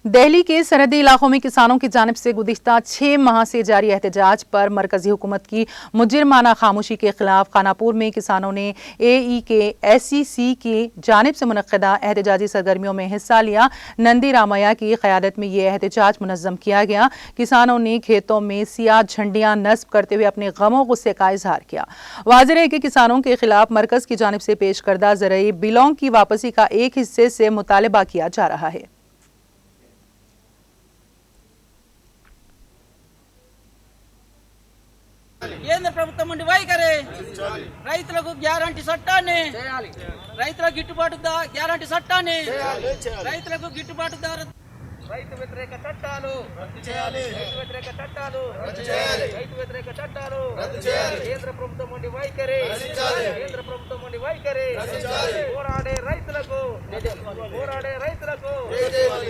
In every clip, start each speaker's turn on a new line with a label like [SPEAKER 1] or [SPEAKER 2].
[SPEAKER 1] दिल्ली के सरहदी इलाकों में किसानों की जानिब से गुज़िश्ता 6 माह से जारी एहतजाज पर मरकजी हुकूमत की मुजरिमाना खामोशी के खिलाफ खानापुर में किसानों ने AEK-SEC की जानिब से मुनक्किदा एहतजाजी सरगर्मियों में हिस्सा लिया। नंदी रामैया की क़यादत में ये एहतजाज मुनज़्ज़म किया गया। किसानों ने खेतों में सियाह झंडियाँ नस्ब करते हुए अपने गमों गुस्से का इजहार किया। वाज़ेह है कि किसानों के खिलाफ मरकज की जानिब से पेश करदा ज़रई बिलों की वापसी का एक हिस्से से मुतालबा किया जा रहा है।
[SPEAKER 2] కేంద్ర ప్రభుత్వం నుండి వైఖరి రైతులకు గ్యారంటీ చట్టాన్ని రైతులకు గిట్టుబాటు గ్యారంటీ చట్టాన్ని రైతులకు గిట్టుబాటు ధర రైతు వ్యతిరేక చట్టాలు రద్దు చేయాలి రైతు వ్యతిరేక చట్టాలు రద్దు చేయాలి రైతు వ్యతిరేక చట్టాలు రద్దు చేయాలి కేంద్ర ప్రభుత్వం నుండి వైఖరి కేంద్ర ప్రభుత్వం నుండి వైఖరి పోరాడే రైతులకు పోరాడే రైతులకు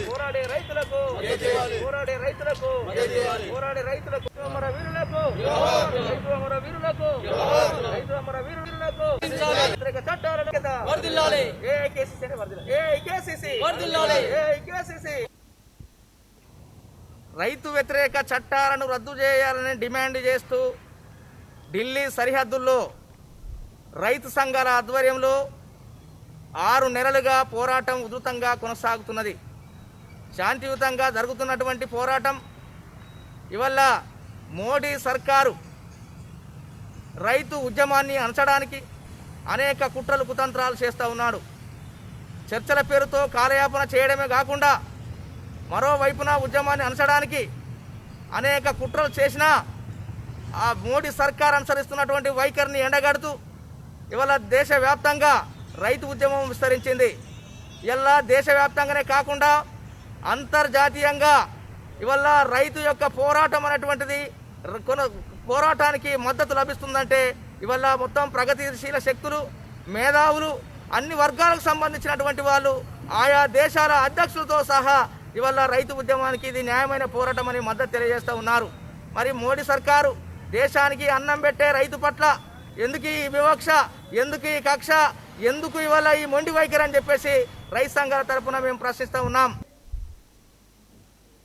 [SPEAKER 2] పోరాడే రైతులకు పోరాడే రైతులకు పోరాడే రైతులకు అమర వీరులకు రైతు అమర వీరులకు రైతు అమర వీరులకు వ్యతిరేక చట్టాలను వర్ధిల్లాలి ఏఐకేసీసీ వర్ధిల్లాలి ఏఐకేసీసీ వర్ధిల్లాలి ఏఐకేసీసీ రైతు వ్యతిరేక చట్టాలను రద్దు చేయాలని డిమాండ్ చేస్తూ ఢిల్లీ సరిహద్దుల్లో రైతు సంఘాల ఆధ్వర్యంలో 6 నెలలుగా పోరాటం ఉధృతంగా కొనసాగుతున్నది। శాంతియుతంగా జరుగుతున్నటువంటి పోరాటం ఇవల్ల మోడీ సర్కారు రైతు ఉద్యమాన్ని అణచడానికి అనేక కుట్రలు కుతంత్రాలు చేస్తూ ఉన్నాడు। చర్చల పేరుతో కాలయాపన చేయడమే కాకుండా మరోవైపున ఉద్యమాన్ని అణచడానికి అనేక కుట్రలు చేసినా ఆ మోడీ సర్కార్ అనుసరిస్తున్నటువంటి వైఖరిని ఎండగడుతూ ఇవాళ దేశవ్యాప్తంగా రైతు ఉద్యమం విస్తరించింది। ఇలా దేశవ్యాప్తంగానే కాకుండా అంతర్జాతీయంగా ఇవాళ రైతు యొక్క పోరాటం అనేటువంటిది పోరాటానికి మద్దతు లభిస్తుందంటే ఇవాళ మొత్తం ప్రగతిశీల శక్తులు మేధావులు అన్ని వర్గాలకు సంబంధించినటువంటి వాళ్ళు ఆయా దేశాల అధ్యక్షులతో సహా ఇవాళ రైతు ఉద్యమానికి ఇది న్యాయమైన పోరాటం అని మద్దతు తెలియజేస్తూ ఉన్నారు। మరి మోడీ సర్కారు దేశానికి అన్నం పెట్టే రైతు పట్ల ఎందుకు ఈ వివక్ష, ఎందుకు ఈ కక్ష, ఎందుకు ఇవాళ ఈ మొండి వైఖరి అని చెప్పేసి రైతు సంఘాల తరఫున మేము ప్రశ్నిస్తూ ఉన్నాం।